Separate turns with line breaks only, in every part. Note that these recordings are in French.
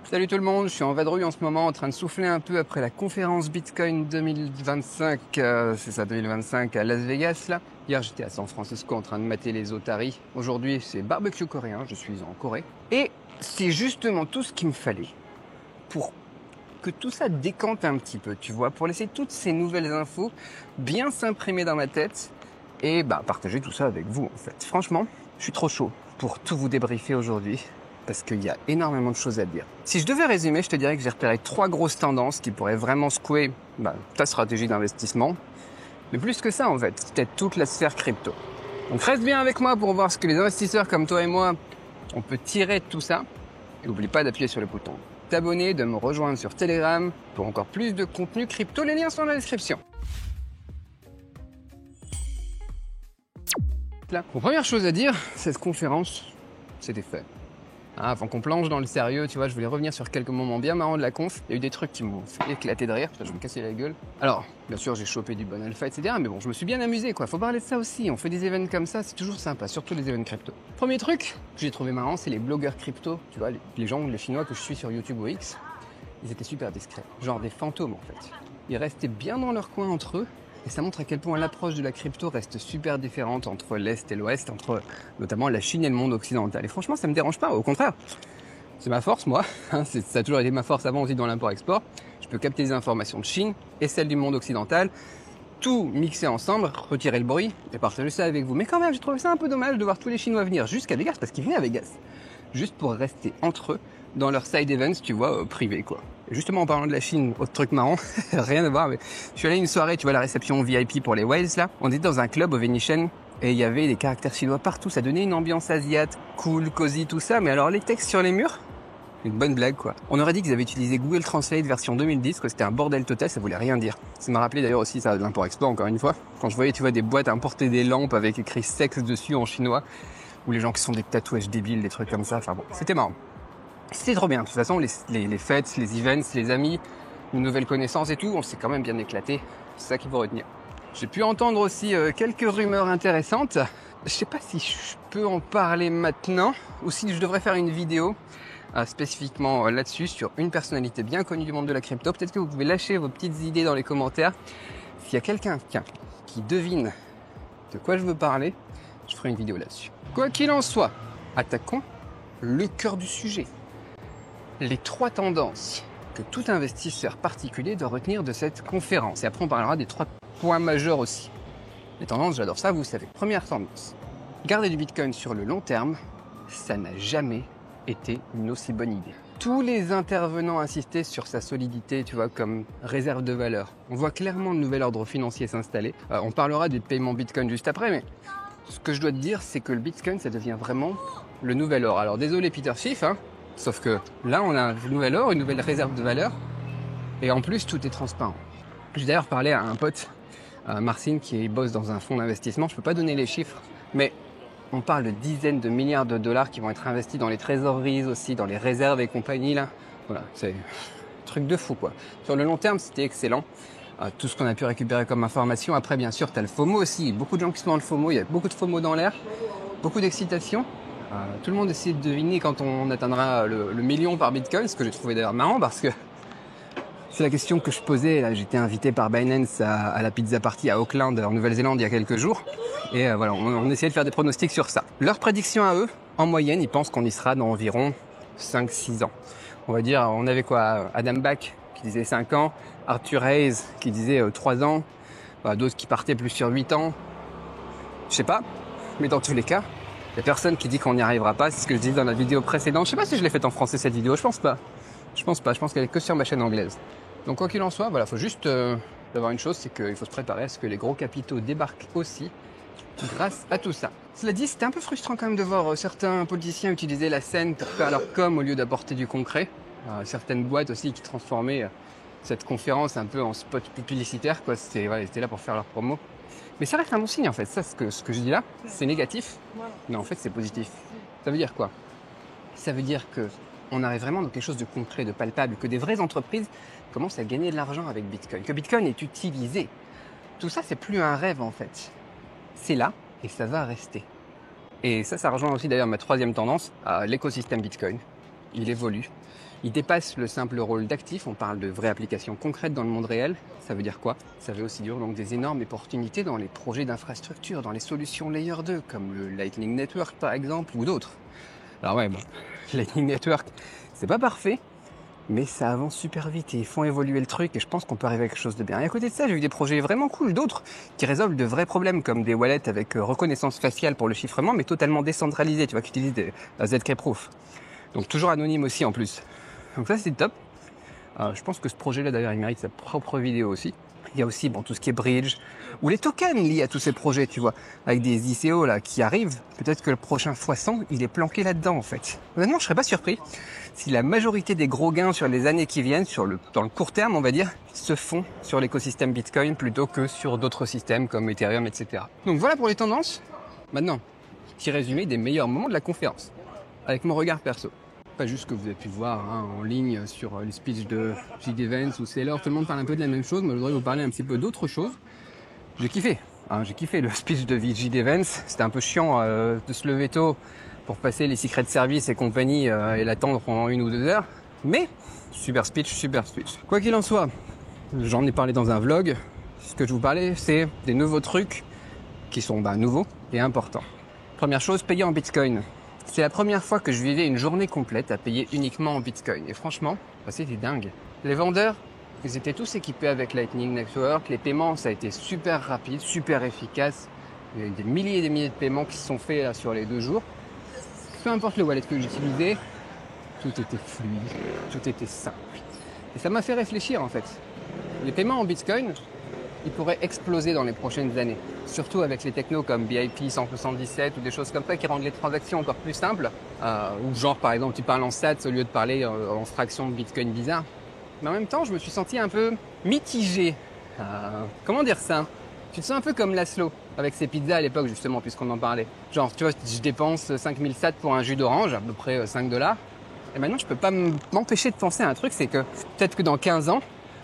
Salut tout le monde, je suis en vadrouille en ce moment en train de souffler un peu après la conférence Bitcoin 2025, c'est ça 2025 à Las Vegas là. Hier j'étais à San Francisco en train de mater les otaries. Aujourd'hui c'est barbecue coréen, je suis en Corée. Et c'est justement tout ce qu'il me fallait pour que tout ça décante un petit peu, tu vois, pour laisser toutes ces nouvelles infos bien s'imprimer dans ma tête et partager tout ça avec vous en fait. Franchement, je suis trop chaud pour tout vous débriefer aujourd'hui, parce qu'il y a énormément de choses à dire. Si je devais résumer, je te dirais que j'ai repéré 3 grosses tendances qui pourraient vraiment secouer ta stratégie d'investissement. Mais plus que ça, en fait, c'est peut-être toute la sphère crypto. Donc reste bien avec moi pour voir ce que les investisseurs comme toi et moi, on peut tirer de tout ça. Et n'oublie pas d'appuyer sur le bouton t'abonner, de me rejoindre sur Telegram pour encore plus de contenu crypto. Les liens sont dans la description. Là, première chose à dire, cette conférence, c'était fait. Avant qu'on plonge dans le sérieux, tu vois, je voulais revenir sur quelques moments bien marrants de la conf. Il y a eu des trucs qui m'ont fait éclater de rire, je vais me casser la gueule. Alors, bien sûr, j'ai chopé du bon alpha, etc. Mais bon, je me suis bien amusé, quoi. Faut parler de ça aussi. On fait des événements comme ça, c'est toujours sympa, surtout les événements crypto. Premier truc que j'ai trouvé marrant, c'est les blogueurs crypto. Tu vois, les gens, les Chinois que je suis sur YouTube ou X, ils étaient super discrets. Genre des fantômes, en fait. Ils restaient bien dans leur coin entre eux. Et ça montre à quel point l'approche de la crypto reste super différente entre l'Est et l'Ouest, entre notamment la Chine et le monde occidental. Et franchement, ça me dérange pas, au contraire. C'est ma force, moi. Ça a toujours été ma force avant aussi dans l'import-export. Je peux capter les informations de Chine et celles du monde occidental, tout mixer ensemble, retirer le bruit et partager ça avec vous. Mais quand même, j'ai trouvé ça un peu dommage de voir tous les Chinois venir jusqu'à Vegas, parce qu'ils venaient à Vegas, juste pour rester entre eux dans leur side events, tu vois, privés, quoi. Et justement, en parlant de la Chine, autre truc marrant, rien à voir, mais je suis allé à une soirée, tu vois, la réception VIP pour les whales, là. On était dans un club au Venetian, et il y avait des caractères chinois partout. Ça donnait une ambiance asiate, cool, cosy, tout ça. Mais alors, les textes sur les murs, une bonne blague, quoi. On aurait dit qu'ils avaient utilisé Google Translate version 2010, que c'était un bordel total, ça voulait rien dire. Ça m'a rappelé d'ailleurs aussi ça de l'import-export, encore une fois. Quand je voyais, tu vois, des boîtes importer des lampes avec écrit sexe dessus en chinois, ou les gens qui sont des tatouages débiles, des trucs comme ça. Enfin bon, c'était marrant. C'était trop bien. De toute façon, les fêtes, les events, les amis, une nouvelle connaissance et tout, on s'est quand même bien éclaté. C'est ça qu'il faut retenir. J'ai pu entendre aussi quelques rumeurs intéressantes. Je sais pas si je peux en parler maintenant ou si je devrais faire une vidéo spécifiquement là-dessus, sur une personnalité bien connue du monde de la crypto. Peut-être que vous pouvez lâcher vos petites idées dans les commentaires. S'il y a quelqu'un qui devine de quoi je veux parler, je ferai une vidéo là-dessus. Quoi qu'il en soit, attaquons le cœur du sujet. Les 3 tendances que tout investisseur particulier doit retenir de cette conférence. Et après, on parlera des 3 points majeurs aussi. Les tendances, j'adore ça, vous savez. Première tendance, garder du Bitcoin sur le long terme, ça n'a jamais été une aussi bonne idée. Tous les intervenants insistaient sur sa solidité, tu vois, comme réserve de valeur. On voit clairement le nouvel ordre financier s'installer. On parlera du paiement Bitcoin juste après, mais ce que je dois te dire, c'est que le Bitcoin, ça devient vraiment le nouvel or. Alors désolé Peter Schiff, sauf que là, on a un nouvel or, une nouvelle réserve de valeur, et en plus, tout est transparent. J'ai d'ailleurs parlé à un pote, Marcin, qui bosse dans un fonds d'investissement. Je peux pas donner les chiffres, mais on parle de dizaines de milliards de dollars qui vont être investis dans les trésoreries aussi, dans les réserves et compagnie, là. Voilà, c'est un truc de fou, quoi. Sur le long terme, c'était excellent. Tout ce qu'on a pu récupérer comme information. Après, bien sûr, tu as le FOMO aussi. Beaucoup de gens qui sont dans le FOMO. Il y a beaucoup de FOMO dans l'air. Beaucoup d'excitation. Tout le monde essaie de deviner quand on atteindra le million par Bitcoin, ce que j'ai trouvé d'ailleurs marrant parce que c'est la question que je posais. Là, j'étais invité par Binance à la pizza party à Auckland, en Nouvelle-Zélande, il y a quelques jours. Et voilà, on essayait de faire des pronostics sur ça. Leur prédiction à eux, en moyenne, ils pensent qu'on y sera dans environ 5-6 ans. On va dire, on avait quoi, Adam Back qui disait 5 ans, Arthur Hayes qui disait 3 ans, d'autres qui partaient plus sur 8 ans. Je sais pas, mais dans tous les cas, il y a personne qui dit qu'on n'y arrivera pas. C'est ce que je disais dans la vidéo précédente. Je sais pas si je l'ai faite en français cette vidéo, je pense pas. Je pense qu'elle est que sur ma chaîne anglaise. Donc quoi qu'il en soit, voilà, faut juste avoir une chose, c'est qu'il faut se préparer à ce que les gros capitaux débarquent aussi grâce à tout ça. Cela dit, c'était un peu frustrant quand même de voir certains politiciens utiliser la scène pour faire leur com au lieu d'apporter du concret. Certaines boîtes aussi qui transformaient cette conférence un peu en spot publicitaire, quoi. C'était là pour faire leur promo. Mais ça reste un bon signe en fait. Ça, ce que je dis là, c'est négatif, mais en fait c'est positif. Ça veut dire quoi? Ça veut dire que on arrive vraiment dans quelque chose de concret, de palpable, que des vraies entreprises commencent à gagner de l'argent avec Bitcoin, que Bitcoin est utilisé. Tout ça, c'est plus un rêve en fait. C'est là et ça va rester. Et ça rejoint aussi d'ailleurs ma 3e tendance, l'écosystème Bitcoin. il évolue. Il dépasse le simple rôle d'actif, on parle de vraies applications concrètes dans le monde réel. Ça veut dire quoi? Ça veut aussi dire donc des énormes opportunités dans les projets d'infrastructure, dans les solutions Layer 2, comme le Lightning Network par exemple, ou d'autres. Alors ouais, bon, Lightning Network, c'est pas parfait, mais ça avance super vite et ils font évoluer le truc et je pense qu'on peut arriver à quelque chose de bien. Et à côté de ça, j'ai eu des projets vraiment cool, d'autres qui résolvent de vrais problèmes comme des wallets avec reconnaissance faciale pour le chiffrement, mais totalement décentralisés, tu vois, qui utilisent des ZK-proof. Donc toujours anonyme aussi en plus. Donc ça c'est top. Je pense que ce projet-là d'ailleurs il mérite sa propre vidéo aussi. Il y a aussi tout ce qui est bridge ou les tokens liés à tous ces projets, tu vois, avec des ICO là qui arrivent. Peut-être que le prochain x100 il est planqué là-dedans en fait. Honnêtement, je serais pas surpris si la majorité des gros gains sur les années qui viennent, dans le court terme on va dire, se font sur l'écosystème Bitcoin plutôt que sur d'autres systèmes comme Ethereum, etc. Donc voilà pour les tendances. Maintenant, petit résumé des meilleurs moments de la conférence avec mon regard perso. Pas juste que vous avez pu voir en ligne sur les speeches de JD Vance ou Saylor, tout le monde parle un peu de la même chose, mais je voudrais vous parler un petit peu d'autre chose. J'ai kiffé le speech de JD Vance, c'était un peu chiant de se lever tôt pour passer les secrets de service et compagnie et l'attendre pendant 1 ou 2 heures, mais super speech. Quoi qu'il en soit, j'en ai parlé dans un vlog, ce que je vous parlais c'est des nouveaux trucs qui sont nouveaux et importants. Première chose, payer en Bitcoin. C'est la première fois que je vivais une journée complète à payer uniquement en Bitcoin. Et franchement, c'était dingue. Les vendeurs, ils étaient tous équipés avec Lightning Network. Les paiements, ça a été super rapide, super efficace. Il y a eu des milliers et des milliers de paiements qui se sont faits là, sur les 2 jours. Peu importe le wallet que j'utilisais, tout était fluide, tout était simple. Et ça m'a fait réfléchir en fait. Les paiements en Bitcoin, ils pourraient exploser dans les prochaines années. Surtout avec les technos comme BIP 177 ou des choses comme ça qui rendent les transactions encore plus simples. Ou genre par exemple tu parles en sats au lieu de parler en fractions de Bitcoin bizarre. Mais en même temps je me suis senti un peu mitigé. Comment dire ça? Tu te sens un peu comme Laszlo avec ses pizzas à l'époque justement puisqu'on en parlait. Genre tu vois je dépense 5000 sats pour un jus d'orange, à peu près 5$. Et maintenant je peux pas m'empêcher de penser à un truc, c'est que peut-être que dans 15 ans,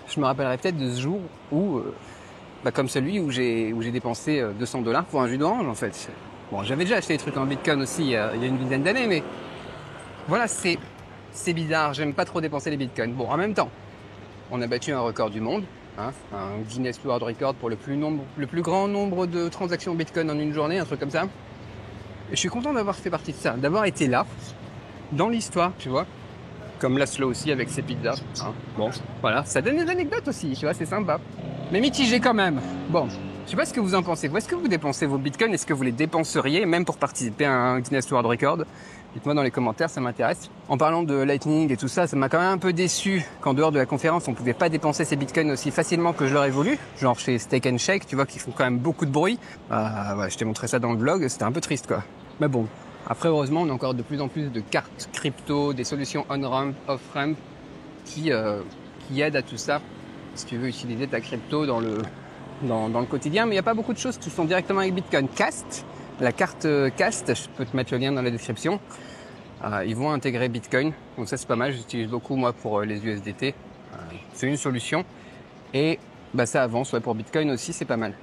je me rappellerai peut-être de ce jour où... comme celui où j'ai dépensé 200$ pour un jus d'orange en fait. Bon, j'avais déjà acheté des trucs en Bitcoin aussi il y a une dizaine d'années, mais voilà, c'est bizarre, j'aime pas trop dépenser les Bitcoins. Bon, en même temps, on a battu un record du monde, un Guinness World Record pour le plus grand nombre de transactions Bitcoin en une journée, un truc comme ça. Et je suis content d'avoir fait partie de ça, d'avoir été là, dans l'histoire, tu vois, comme Laszlo aussi avec ses pizzas. Bon, voilà, ça donne des anecdotes aussi, tu vois, c'est sympa. Mais mitigé quand même. Bon, je sais pas ce que vous en pensez. Où est-ce que vous dépensez vos bitcoins? Est-ce que vous les dépenseriez même pour participer à un Guinness World Record? Dites-moi dans les commentaires, ça m'intéresse. En parlant de Lightning et tout ça, ça m'a quand même un peu déçu qu'en dehors de la conférence, on pouvait pas dépenser ses bitcoins aussi facilement que je l'aurais voulu. Genre chez Steak and Shake, tu vois, qui font quand même beaucoup de bruit. Ouais, je t'ai montré ça dans le vlog, c'était un peu triste quoi. Mais bon, après heureusement, on a encore de plus en plus de cartes crypto, des solutions on-ramp, off-ramp qui aident à tout ça. Si tu veux utiliser ta crypto dans le quotidien, mais il n'y a pas beaucoup de choses qui sont directement avec Bitcoin. Cast, la carte Cast, je peux te mettre le lien dans la description. Ils vont intégrer Bitcoin, donc ça c'est pas mal. J'utilise beaucoup moi pour les USDT. C'est une solution et ça avance. Ouais, pour Bitcoin aussi c'est pas mal.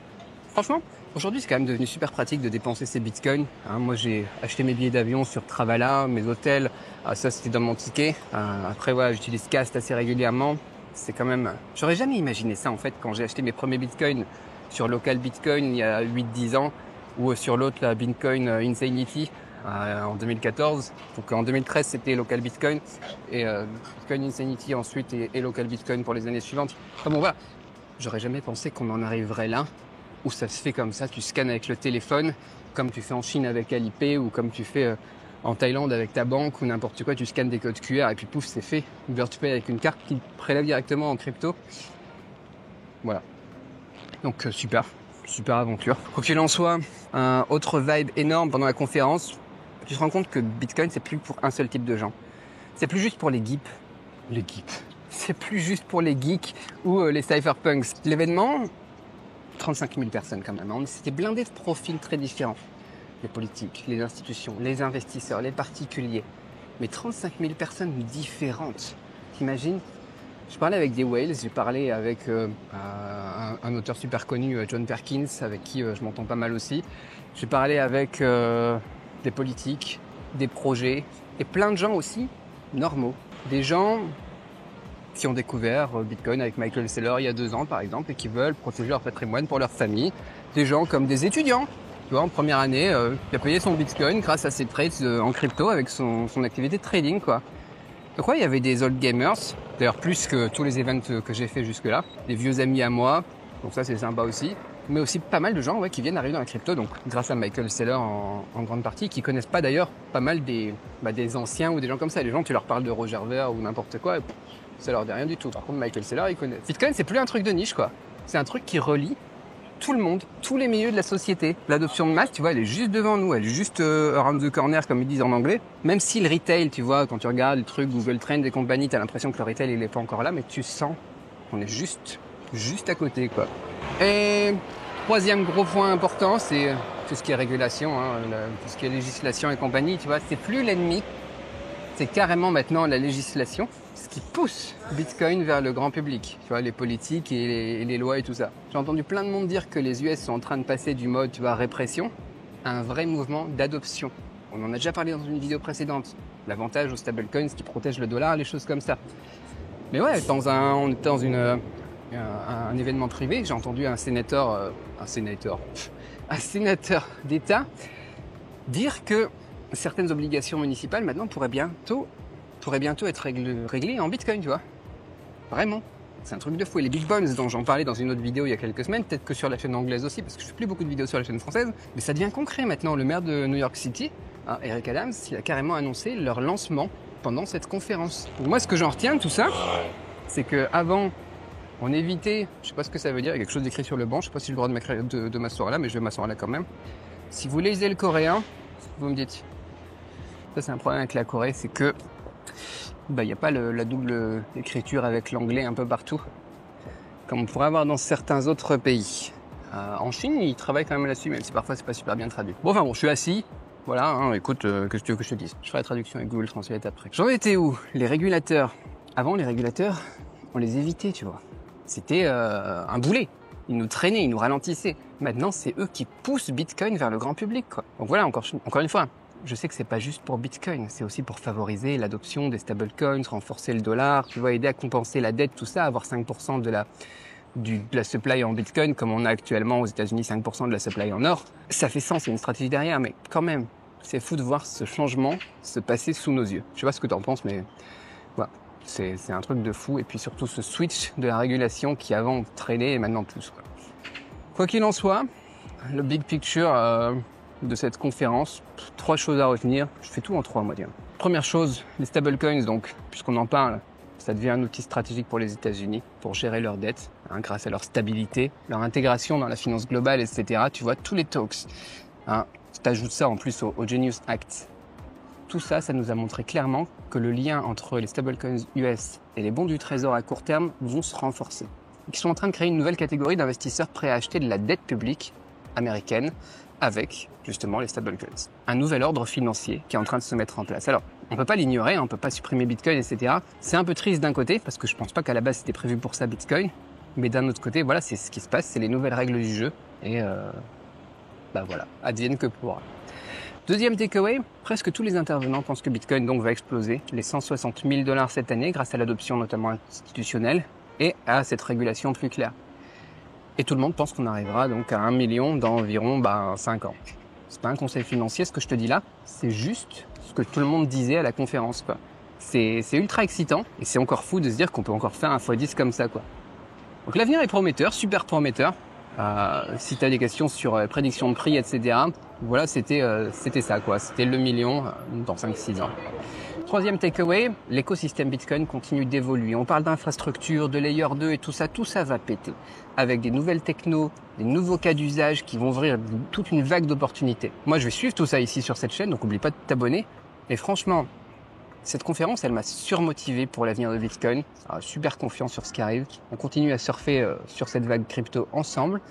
Franchement, aujourd'hui c'est quand même devenu super pratique de dépenser ses Bitcoins. Moi j'ai acheté mes billets d'avion sur Travala, mes hôtels, ça c'était dans mon ticket. Après voilà, j'utilise Cast assez régulièrement. C'est quand même... J'aurais jamais imaginé ça en fait quand j'ai acheté mes premiers bitcoins sur Local Bitcoin il y a 8-10 ans ou sur l'autre la Bitcoin Insanity en 2014. Donc en 2013 c'était Local Bitcoin et Bitcoin Insanity ensuite et Local Bitcoin pour les années suivantes. Enfin bon voilà, j'aurais jamais pensé qu'on en arriverait là où ça se fait comme ça, tu scannes avec le téléphone comme tu fais en Chine avec Alipay ou comme tu fais... en Thaïlande avec ta banque ou n'importe quoi, tu scannes des codes QR et puis pouf, c'est fait. Ou bien tu payes avec une carte qui prélève directement en crypto. Voilà. Donc super aventure. Quoi qu'il en soit, un autre vibe énorme pendant la conférence, tu te rends compte que Bitcoin c'est plus pour un seul type de gens. C'est plus juste pour les geeks. Les geeks. C'est plus juste pour les geeks ou les cypherpunks. L'événement, 35 000 personnes quand même. C'était blindé de profils très différents. Les politiques, les institutions, les investisseurs, les particuliers. Mais 35 000 personnes différentes. T'imagines? Je parlais avec des whales, j'ai parlé avec un auteur super connu, John Perkins, avec qui je m'entends pas mal aussi. J'ai parlé avec des politiques, des projets, et plein de gens aussi normaux. Des gens qui ont découvert Bitcoin avec Michael Saylor il y a 2 ans, par exemple, et qui veulent protéger leur patrimoine pour leur famille. Des gens comme des étudiants. Tu vois, en première année, qui a payé son Bitcoin grâce à ses trades en crypto avec son activité de trading, quoi. Donc ouais, il y avait des old gamers, d'ailleurs plus que tous les events que j'ai fait jusque-là, des vieux amis à moi, donc ça c'est sympa aussi, mais aussi pas mal de gens qui viennent arriver dans la crypto, donc grâce à Michael Saylor en grande partie, qui connaissent pas d'ailleurs pas mal des anciens ou des gens comme ça. Les gens, tu leur parles de Roger Ver ou n'importe quoi, et ça leur dit rien du tout. Par contre, Michael Saylor, ils connaissent. Bitcoin, c'est plus un truc de niche, quoi. C'est un truc qui relie tout le monde, tous les milieux de la société. L'adoption de masse, tu vois, elle est juste devant nous, elle est juste around the corner, comme ils disent en anglais. Même si le retail, tu vois, quand tu regardes les trucs Google Trends et compagnie, t'as l'impression que le retail, il est pas encore là, mais tu sens qu'on est juste à côté, quoi. Et troisième gros point important, c'est tout ce qui est régulation, tout ce qui est législation et compagnie, tu vois, c'est plus l'ennemi, c'est carrément maintenant la législation, ce qui pousse Bitcoin vers le grand public, tu vois, les politiques et les lois et tout ça. J'ai entendu plein de monde dire que les US sont en train de passer du mode, tu vois, répression, à un vrai mouvement d'adoption. On en a déjà parlé dans une vidéo précédente. L'avantage aux stablecoins qui protègent le dollar, les choses comme ça. Mais ouais, on était dans un événement privé, j'ai entendu un sénateur d'État dire que certaines obligations municipales maintenant pourraient bientôt être réglées en Bitcoin, tu vois. Vraiment. C'est un truc de fou. Et les Big Bonds dont j'en parlais dans une autre vidéo il y a quelques semaines, peut-être que sur la chaîne anglaise aussi, parce que je fais plus beaucoup de vidéos sur la chaîne française, mais ça devient concret maintenant. Le maire de New York City, Eric Adams, il a carrément annoncé leur lancement pendant cette conférence. Donc moi, ce que j'en retiens de tout ça, c'est que avant, on évitait, je sais pas ce que ça veut dire, il y a quelque chose d'écrit sur le banc, je sais pas si j'ai le droit de m'asseoir là, mais je vais m'asseoir là quand même. Si vous lisez le coréen, vous me dites. Ça, c'est un problème avec la Corée, c'est que il n'y a pas la double écriture avec l'anglais un peu partout, comme on pourrait avoir dans certains autres pays. En Chine, ils travaillent quand même là-dessus, même si parfois c'est pas super bien traduit. Bon, je suis assis. Voilà, écoute, que tu veux que je te dise. Je ferai la traduction avec Google Translate après. J'en étais où? Les régulateurs. Avant, les régulateurs, on les évitait, tu vois. C'était un boulet. Ils nous traînaient, ils nous ralentissaient. Maintenant, c'est eux qui poussent Bitcoin vers le grand public, quoi. Donc voilà, encore une fois, je sais que c'est pas juste pour Bitcoin, c'est aussi pour favoriser l'adoption des stablecoins, renforcer le dollar, tu vois, aider à compenser la dette, tout ça, avoir 5% de la supply en Bitcoin, comme on a actuellement aux États-Unis 5% de la supply en or. Ça fait sens, c'est une stratégie derrière, mais quand même, c'est fou de voir ce changement se passer sous nos yeux. Je sais pas ce que t'en penses, mais voilà, c'est un truc de fou. Et puis surtout ce switch de la régulation qui avant traînait et maintenant pousse, quoi. Quoi qu'il en soit, le big picture de cette conférence, 3 choses à retenir. Je fais tout en 3, moi, dire. Première chose, les stablecoins, donc, puisqu'on en parle, ça devient un outil stratégique pour les États-Unis pour gérer leurs dettes, grâce à leur stabilité, leur intégration dans la finance globale, etc. Tu vois, tous les talks. Tu ajoutes ça en plus au Genius Act. Tout ça, ça nous a montré clairement que le lien entre les stablecoins US et les bons du trésor à court terme vont se renforcer. Ils sont en train de créer une nouvelle catégorie d'investisseurs prêts à acheter de la dette publique américaine avec justement les stablecoins. Un nouvel ordre financier qui est en train de se mettre en place. Alors, on peut pas l'ignorer, on peut pas supprimer Bitcoin, etc. C'est un peu triste d'un côté, parce que je pense pas qu'à la base c'était prévu pour ça, Bitcoin. Mais d'un autre côté, voilà, c'est ce qui se passe, c'est les nouvelles règles du jeu. Et voilà, advienne que pourra. Deuxième takeaway, presque tous les intervenants pensent que Bitcoin donc va exploser les 160 000 $ cette année grâce à l'adoption notamment institutionnelle et à cette régulation plus claire. Et tout le monde pense qu'on arrivera donc à 1 million dans environ 5 ans. C'est pas un conseil financier ce que je te dis là, c'est juste ce que tout le monde disait à la conférence, quoi. C'est ultra excitant et c'est encore fou de se dire qu'on peut encore faire un x10 comme ça, quoi. Donc l'avenir est prometteur, super prometteur. Si tu as des questions sur prédiction de prix, etc., voilà, c'était ça, quoi. C'était le million dans 5-6 ans. Troisième takeaway, l'écosystème Bitcoin continue d'évoluer. On parle d'infrastructure, de layer 2 et tout ça va péter. Avec des nouvelles technos, des nouveaux cas d'usage qui vont ouvrir toute une vague d'opportunités. Moi, je vais suivre tout ça ici sur cette chaîne, donc n'oublie pas de t'abonner. Et franchement, cette conférence, elle m'a surmotivé pour l'avenir de Bitcoin. Super confiant sur ce qui arrive. On continue à surfer sur cette vague crypto ensemble.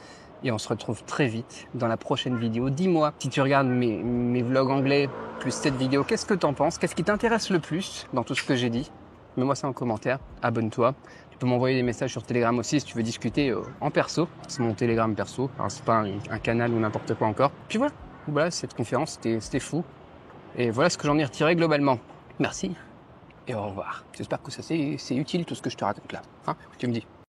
Et on se retrouve très vite dans la prochaine vidéo. Dis-moi, si tu regardes mes vlogs anglais, plus cette vidéo, qu'est-ce que t'en penses? Qu'est-ce qui t'intéresse le plus dans tout ce que j'ai dit? Mets-moi ça en commentaire, abonne-toi. Tu peux m'envoyer des messages sur Telegram aussi si tu veux discuter en perso. C'est mon Telegram perso, c'est pas un canal ou n'importe quoi encore. Puis voilà, cette conférence, c'était fou. Et voilà ce que j'en ai retiré globalement. Merci et au revoir. J'espère que c'est utile tout ce que je te raconte là. Hein, tu me dis.